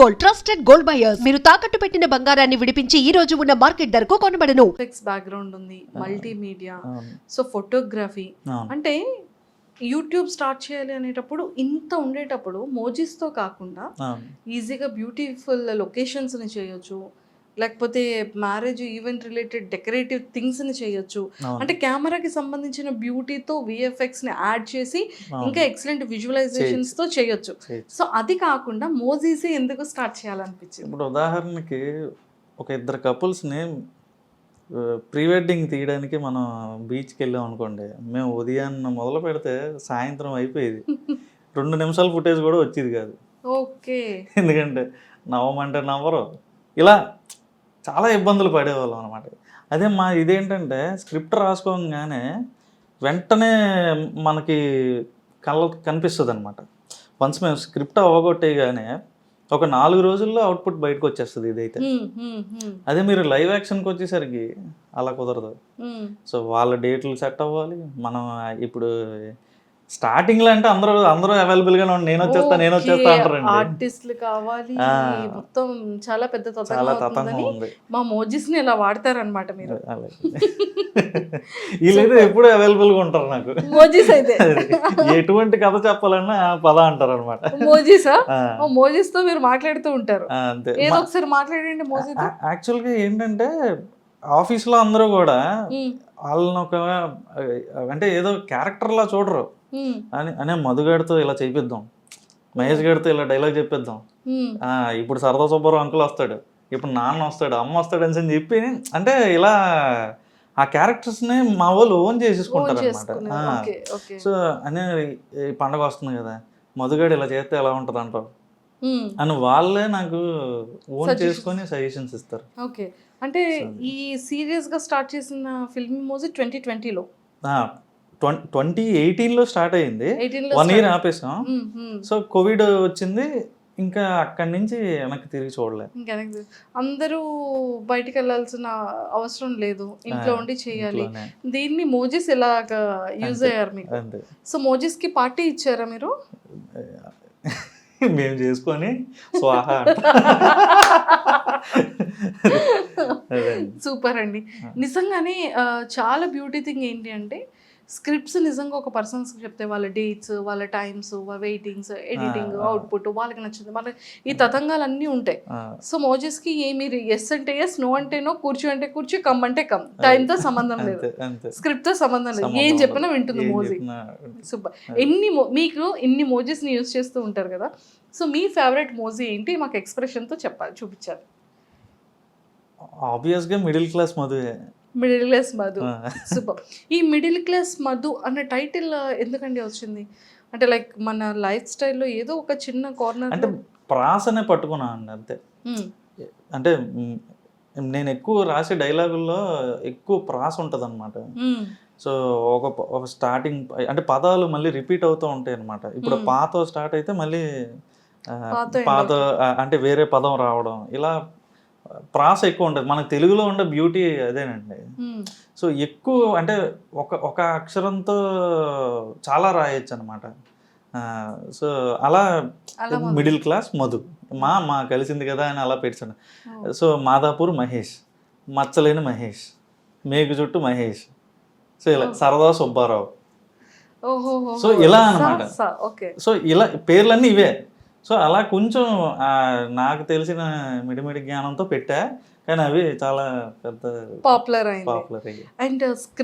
Gold, trusted gold buyers. మీరు తాకట్టు పెట్టిన బంగారాన్ని విడిపించి ఈ రోజు ఉన్న మార్కెట్ ధరకు కొనబడను. బ్యాక్గ్రౌండ్ ఉంది, మల్టీమీడియా, సో ఫోటోగ్రఫీ అంటే యూట్యూబ్ స్టార్ట్ చేయాలి అనేటప్పుడు ఇంత ఉండేటప్పుడు మోజీస్తో కాకుండా ఈజీగా బ్యూటిఫుల్ లొకేషన్స్ని చేయొచ్చు, లేకపోతే మ్యారేజ్ ఈవెంట్ రిలేటెడ్ డెకరేటివ్ థింగ్స్ని చేయొచ్చు. అంటే కెమెరాకి సంబంధించిన బ్యూటీతో విఎఫ్ఎక్స్ని యాడ్ చేసి ఇంకా ఎక్సలెంట్ విజువలైజేషన్స్తో చేయొచ్చు. సో అది కాకుండా మోజీసే ఎందుకు స్టార్ట్ చేయాలనిపించింది? ఇప్పుడు ఉదాహరణకి ఒక ఇద్దరు కపుల్స్ని ప్రీ వెడ్డింగ్ తీయడానికి మనం బీచ్కి వెళ్ళాం అనుకోండి, మేము ఉదయాన్న మొదలు పెడితే సాయంత్రం అయిపోయేది. 2 నిమిషాల ఫుటేజ్ కూడా వచ్చేది కాదు. ఓకే, ఎందుకంటే నవ్వమంటే నవ్వరు, ఇలా చాలా ఇబ్బందులు పడేవాళ్ళం అనమాట. అదే మా ఇదేంటంటే స్క్రిప్ట్ రాసుకోగానే వెంటనే మనకి కనిపిస్తుంది అనమాట. వన్స్ మేము స్క్రిప్ట్ అవ్వగొట్టేగానే ఒక 4 రోజుల్లో అవుట్పుట్ బయటకు వచ్చేస్తుంది ఇదైతే. అదే మీరు లైవ్ యాక్షన్కి వచ్చేసరికి అలా కుదరదు. సో వాళ్ళ డేట్లు సెట్ అవ్వాలి. మనం ఇప్పుడు స్టార్టింగ్ లో అంటే అందరూ అవైలబుల్ గా నేను వచ్చేస్తా అంటారండి. ఆర్టిస్టులు కావాలి, మొత్తం చాలా పెద్ద తతంగం ఉంది. మా మోజీస్ ని ఇలా వాడతారనమాట మీరు. వీళ్ళైతే ఎప్పుడు అవైలబుల్ గా ఉంటారు నాకు. మోజీస్ అయితే ఎటువంటి కథ చెప్పాలన్నా పద అంటారు అనమాట. మోజీసా? మోజీస్ తో మీరు మాట్లాడుతూ ఉంటారు. అంతే, ఏదో ఒకసారి మాట్లాడండి మోజీ. యాక్చువల్ గా ఏంటంటే ఆఫీస్ లో అందరూ కూడా వాళ్ళని ఒక అంటే ఏదో క్యారెక్టర్ లా చూడరు. అనే మధుగాడితో ఇలా చేపిద్దాం, మహేష్ గారితో ఇలా డైలాగ్ చెప్పిద్దాం, ఇప్పుడు సరదా సుబ్బారావు అంకుల్ వస్తాడు, ఇప్పుడు నాన్న వస్తాడు, అమ్మ వస్తాడు అని చెప్పి అంటే ఇలా ఆ క్యారెక్టర్స్ని మా వాళ్ళు ఓన్ చేసేసుకుంటారు అనమాట. సో అనే పండగ వస్తుంది కదా, మధుగాడు ఇలా చేస్తే ఎలా ఉంటుంది అంటారు అని వాళ్ళే నాకు ఓన్ చేసుకొని సజెషన్స్ ఇస్తారు. ఓకే, అంటే ఈ సీరియస్ గా స్టార్ట్ చేసిన ఫిల్మ్ మోజీ 2020లో 2018లో స్టార్ట్ అయ్యింది. 1 year ఆపేసాం. సో కోవిడ్ వచ్చింది, ఇంకా అక్కడి నుంచి వెనక్కి తిరిగి చూడలేదు. అందరూ బయటికి వెళ్ళాల్సిన అవసరం లేదు, ఇంట్లో ఉండి చేయాలి. దీన్ని మోజీస్ ఎలాగా యూజ్ అయ్యారు మీకు? సో మోజీస్ కి పార్టీ ఇచ్చారా మీరు? మేము చేసుకొని స్వాహా. సూపర్ అండి. నిజంగానే చాలా బ్యూటీ థింగ్ ఏంటి అంటే స్క్రిప్ట్స్ నిజంగా ఒక పర్సన్స్ చెప్తే వాళ్ళ డేట్స్, వాళ్ళ టైమ్స్, వాళ్ళ వెయిటింగ్స్, ఎడిటింగ్, అవుట్పుట్ వాళ్ళకి నచ్చింది, మన ఈ తతంగాలు అన్నీ ఉంటాయి. సో మోజెస్కి మీరు ఎస్ అంటే ఎస్, నో అంటే నో, కూర్చో అంటే కూర్చో, కమ్ అంటే కమ్, టైంతో సంబంధం లేదు, స్క్రిప్ట్తో సంబంధం లేదు, ఏం చెప్పినా వింటుంది మోజీ. సూపర్. మీకు ఇన్ని మోజెస్ని యూజ్ చేస్తూ ఉంటారు కదా, సో మీ ఫేవరెట్ మోజీ ఏంటి? మాకు ఎక్స్ప్రెషన్తో చెప్పాలి, చూపించాలి. ఆబ్వియస్గా మిడిల్ క్లాస్ మధువే. Middle class Madhu. సూపర్. ఈ మిడిల్ క్లాస్ మధు అన్న టైటిల్ ఎందుకండి వచ్చింది? అంటే లైక్ మన లైఫ్ స్టైల్లో ఏదో ఒక చిన్న కార్నర్ అంటే ప్రాసనే పట్టుకున్నాను అండి అంతే. అంటే నేను ఎక్కువ రాసే డైలాగుల్లో ఎక్కువ ప్రాస ఉంటుంది అనమాట. సో ఒక స్టార్టింగ్ అంటే పదాలు మళ్ళీ రిపీట్ అవుతూ ఉంటాయి అనమాట. ఇప్పుడు పాత స్టార్ట్ అయితే మళ్ళీ పాత అంటే వేరే పదం రావడం, ఇలా ప్రాస ఎక్కువ ఉంటుంది. మనకు తెలుగులో ఉండే బ్యూటీ అదేనండి. సో ఎక్కువ అంటే ఒక అక్షరంతో చాలా రాయొచ్చు అనమాట. సో అలా మిడిల్ క్లాస్ మధు మా కలిసింది కదా అని అలా పెట్టాను. సో మాదాపూర్ మహేష్, మచ్చలేని మహేష్, మేకు చుట్టూ మహేష్, సో ఇలా సరదా సుబ్బారావు, సో ఇలా అనమాట. సో ఇలా పేర్లన్నీ ఇవే. సో అలా కొంచెం నాకు తెలిసిన మిడిమిడి జ్ఞానంతో పెట్టా, కానీ అవి చాలా పెద్ద పాపులర్ అయ్యాయి. And script